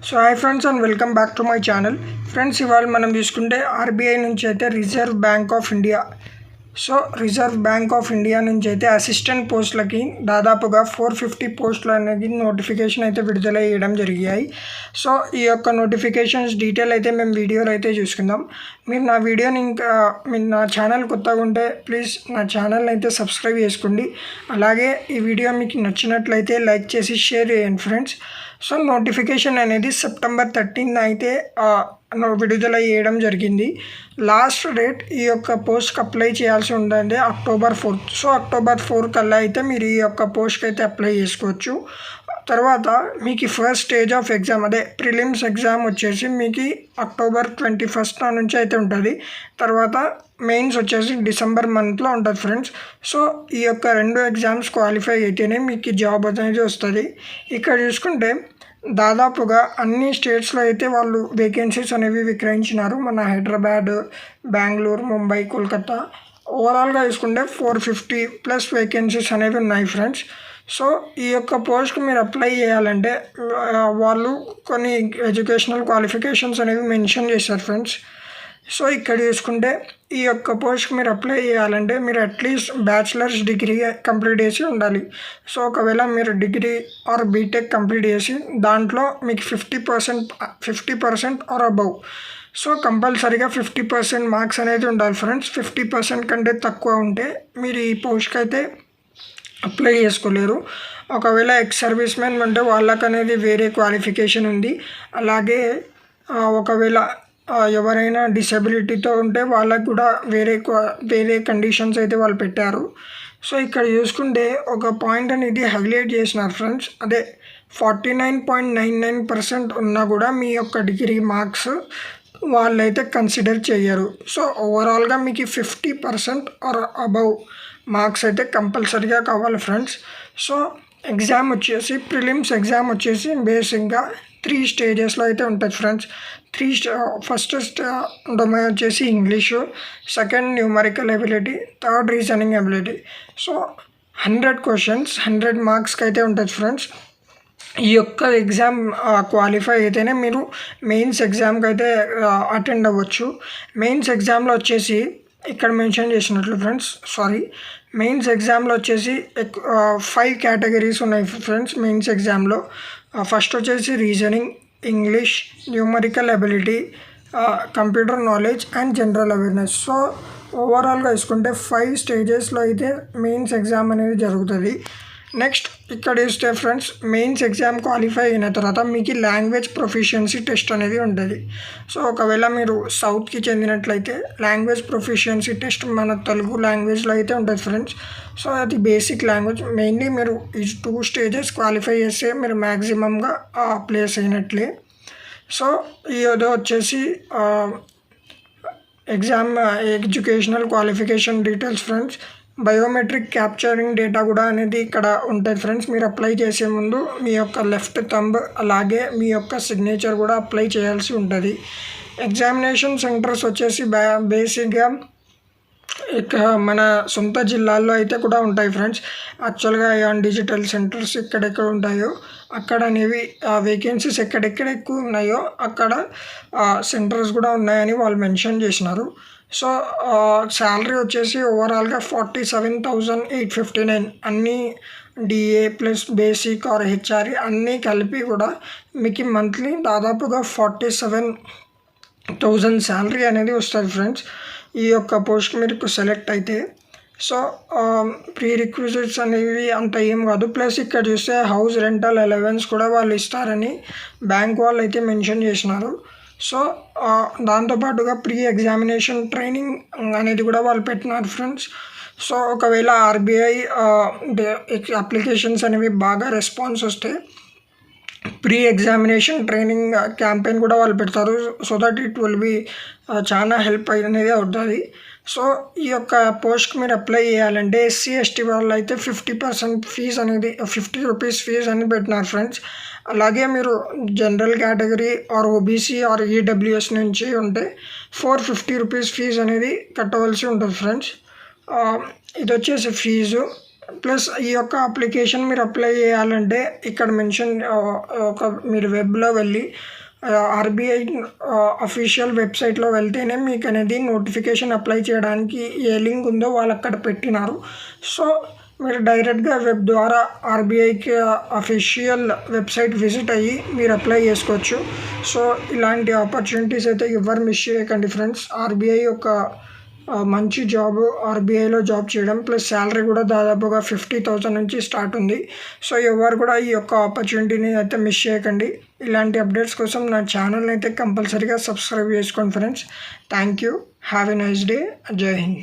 So hi friends and welcome back to my channel. Friends, ఇవాళ మనం చూసుకుంటే RBI నుంచి అయితే రిజర్వ్ బ్యాంక్ ఆఫ్ ఇండియా నుంచి అయితే అసిస్టెంట్ పోస్టులకి దాదాపుగా 450 పోస్టులు అనేది నోటిఫికేషన్ అయితే విడుదల చేయడం జరిగాయి. సో ఈ యొక్క నోటిఫికేషన్స్ డీటెయిల్ అయితే మేము వీడియోలో అయితే చూసుకుందాం. మీరు నా ఛానల్ కొత్తగా ఉంటే ప్లీజ్ నా ఛానల్ని అయితే సబ్స్క్రైబ్ చేసుకోండి. అలాగే ఈ వీడియో మీకు నచ్చినట్లయితే లైక్ చేసి షేర్ చేయండి ఫ్రెండ్స్. సో నోటిఫికేషన్ అనేది సెప్టెంబర్ 13 అయితే విడుదల చేయడం జరిగింది. లాస్ట్ డేట్ ఈ యొక్క పోస్ట్కి అప్లై చేయాల్సి ఉంటుంది అక్టోబర్ 4. సో అక్టోబర్ 4 కల్లా అయితే మీరు ఈ యొక్క పోస్ట్కి అయితే అప్లై చేసుకోవచ్చు. తర్వాత మీకు ఫస్ట్ స్టేజ్ ఆఫ్ ఎగ్జామ్ అదే ప్రిలిమ్స్ ఎగ్జామ్ వచ్చేసి మీకు అక్టోబర్ 21 నుంచి అయితే ఉంటుంది. తర్వాత మెయిన్స్ వచ్చేసి డిసెంబర్ మంత్లో ఉంటుంది ఫ్రెండ్స్. సో ఈ యొక్క 2 ఎగ్జామ్స్ క్వాలిఫై అయితేనే మీకు జాబ్ అనేది వస్తుంది. ఇక్కడ చూసుకుంటే దాదాపుగా అన్ని స్టేట్స్లో అయితే వాళ్ళు వేకెన్సీస్ అనేవి విక్రయించినారు. మన హైదరాబాద్, బెంగళూరు, ముంబై, కోల్కతా ఓవరాల్గా చూసుకుంటే 450+ వేకెన్సీస్ అనేవి ఉన్నాయి ఫ్రెండ్స్. సో ఈ యొక్క పోస్ట్కి మీరు అప్లై చేయాలంటే వాళ్ళు కొన్ని ఎడ్యుకేషనల్ క్వాలిఫికేషన్స్ అనేవి మెన్షన్ చేశారు ఫ్రెండ్స్. సో ఇక్కడ చూసుకుంటే ఈ యొక్క పోస్ట్కి మీరు అప్లై చేయాలంటే మీరు అట్లీస్ట్ బ్యాచిలర్స్ డిగ్రీ కంప్లీట్ చేసి ఉండాలి. సో ఒకవేళ మీరు డిగ్రీ ఆర్ బీటెక్ కంప్లీట్ చేసి దాంట్లో మీకు 50% ఆర్ అబవ్, సో కంపల్సరీగా 50% మార్క్స్ అనేది ఉండాలి ఫ్రెండ్స్. 50% కంటే తక్కువ ఉంటే మీరు ఈ పోస్ట్కి అయితే అప్లై చేసుకోలేరు. ఒకవేళ ఎక్స్ సర్వీస్ మెన్ అంటే వాళ్ళకు అనేది వేరే క్వాలిఫికేషన్ ఉంది. అలాగే ఒకవేళ ఎవరైనా డిసెబిలిటీతో ఉంటే వాళ్ళకు కూడా వేరే కండిషన్స్ అయితే వాళ్ళు పెట్టారు. సో ఇక్కడ చూసుకుంటే ఒక పాయింట్ అనేది హైలైట్ చేసినారు ఫ్రెండ్స్. అదే 49.99% ఉన్నా కూడా మీ యొక్క డిగ్రీ మార్క్స్ వాళ్ళైతే కన్సిడర్ చేయరు. సో ఓవరాల్గా మీకు 50% ఆర్ అబవ్ మార్క్స్ అయితే కంపల్సరీగా కావాలి ఫ్రెండ్స్. సో ఎగ్జామ్ వచ్చేసి ప్రిలిమ్స్ ఎగ్జామ్ వచ్చేసి బేసిక్గా 3 స్టేజెస్లో అయితే ఉంటుంది ఫ్రెండ్స్. ఫస్ట్ డొమైన్ వచ్చేసి English, second numerical ability, third reasoning ability. So 100 questions 100 మార్క్స్కి అయితే ఉంటుంది ఫ్రెండ్స్. ఈ యొక్క ఎగ్జామ్ క్వాలిఫై అయితేనే మీరు మెయిన్స్ ఎగ్జామ్కి అయితే అటెండ్ అవ్వచ్చు. మెయిన్స్ ఎగ్జామ్లో వచ్చేసి ఇక్కడ మెన్షన్ చేసినట్లు ఫ్రెండ్స్ మెయిన్స్ ఎగ్జామ్లో వచ్చేసి 5 కేటగిరీస్ ఉన్నాయి ఫ్రెండ్స్. మెయిన్స్ ఎగ్జామ్లో ఫస్ట్ వచ్చేసి reasoning, English, numerical ability, computer knowledge and general awareness. So ఓవరాల్గా తీసుకుంటే 5 స్టేజెస్లో అయితే మెయిన్స్ ఎగ్జామ్ అనేది జరుగుతుంది. నెక్స్ట్ ఇక్కడ చూస్తే ఫ్రెండ్స్ మెయిన్స్ ఎగ్జామ్ క్వాలిఫై అయిన తర్వాత మీకు లాంగ్వేజ్ ప్రొఫిషియన్సీ టెస్ట్ అనేది ఉంటుంది. సో ఒకవేళ మీరు సౌత్కి చెందినట్లయితే లాంగ్వేజ్ ప్రొఫిషియన్సీ టెస్ట్ మన తెలుగు లాంగ్వేజ్లో అయితే ఉంటుంది ఫ్రెండ్స్. సో అది బేసిక్ లాంగ్వేజ్. మెయిన్లీ మీరు ఈ 2 స్టేజెస్ క్వాలిఫై చేస్తే మీరు మ్యాక్సిమంగా ప్లేస్ అయినట్లే. సో ఇది వచ్చేసి exam educational qualification details friends. Biometric capturing data కూడా అనేది ఇక్కడ ఉంటుంది ఫ్రెండ్స్. మీరు అప్లై చేసే ముందు మీ యొక్క లెఫ్ట్ థంబ్ అలాగే మీ యొక్క సిగ్నేచర్ కూడా అప్లై చేయాల్సి ఉంటుంది. ఎగ్జామినేషన్ సెంటర్స్ వచ్చేసి బేసిక్గా ఇక మన సొంత జిల్లాల్లో అయితే కూడా ఉంటాయి ఫ్రెండ్స్. యాక్చువల్గా డిజిటల్ సెంటర్స్ ఎక్కడెక్కడ ఉంటాయో అక్కడ అనేవి వేకెన్సీస్ ఎక్కడెక్కడ ఎక్కువ ఉన్నాయో అక్కడ సెంటర్స్ కూడా ఉన్నాయని వాళ్ళు మెన్షన్ చేసినారు. సో శాలరీ వచ్చేసి ఓవరాల్గా 47,859 అన్నీ DA plus basic or HRA అన్నీ కలిపి కూడా మీకు మంత్లీ దాదాపుగా 47,000 శాలరీ అనేది వస్తుంది ఫ్రెండ్స్ ఈ యొక్క పోస్ట్ మీరు సెలెక్ట్ అయితే. సో ప్రీ రిక్విజిట్స్ అనేవి అంత ఏం కాదు. ప్లస్ ఇక్కడ చూస్తే హౌస్ రెంటల్ అలవెన్స్ కూడా వాళ్ళు ఇస్తారని బ్యాంక్ వాళ్ళు అయితే మెన్షన్ చేసినారు. సో దాంతోపాటుగా ప్రీ ఎగ్జామినేషన్ ట్రైనింగ్ అనేది కూడా వాళ్ళు పెట్టినారు ఫ్రెండ్స్. సో ఒకవేళ ఆర్బీఐ అప్లికేషన్స్ అనేవి బాగా రెస్పాన్స్ వస్తే ప్రీ ఎగ్జామినేషన్ ట్రైనింగ్ క్యాంపెయిన్ కూడా వాళ్ళు పెడతారు. So that it will be చాలా హెల్ప్ అనేది అవుతుంది. సో ఈ యొక్క పోస్ట్కి మీరు అప్లై చేయాలంటే ఎస్సీ ఎస్టీ వాళ్ళు అయితే 50% ఫీజు అనేది 50 రూపీస్ ఫీజు అని పెట్టినారు ఫ్రెండ్స్. అలాగే మీరు general category or OBC or EWS నుంచి ఉంటే 450 రూపీస్ ఫీజు అనేది కట్టవలసి ఉంటుంది ఫ్రెండ్స్. ఇది వచ్చేసి ఫీజు. ప్లస్ ఈ యొక్క అప్లికేషన్ మీరు అప్లై చేయాలంటే ఇక్కడ మెన్షన్ మీరు వెబ్లో వెళ్ళి ఆర్బీఐ అఫీషియల్ వెబ్సైట్లో వెళ్తేనే మీకు అనేది నోటిఫికేషన్ అప్లై చేయడానికి ఏ లింక్ ఉందో వాళ్ళు అక్కడ పెట్టినారు. సో మీరు డైరెక్ట్గా వెబ్ ద్వారా ఆర్బీఐకి అఫీషియల్ వెబ్సైట్ విజిట్ అయ్యి మీరు అప్లై చేసుకోవచ్చు. సో ఇలాంటి ఆపర్చునిటీస్ అయితే ఎవరు మిస్ చేయకండి ఫ్రెండ్స్. ఆర్బీఐ ఒక మంచి జాబ్, ఆర్బీఐలో జాబ్ చేయడం ప్లస్ శాలరీ కూడా దాదాపుగా 50,000 నుంచి స్టార్ట్ ఉంది. సో ఎవరు కూడా ఈ యొక్క ఆపర్చునిటీని అయితే మిస్ చేయకండి. ఇలాంటి అప్డేట్స్ కోసం నా ఛానల్ని అయితే కంపల్సరీగా సబ్స్క్రైబ్ చేసుకోండి friends. Thank you. Have a nice day. జై హింద్.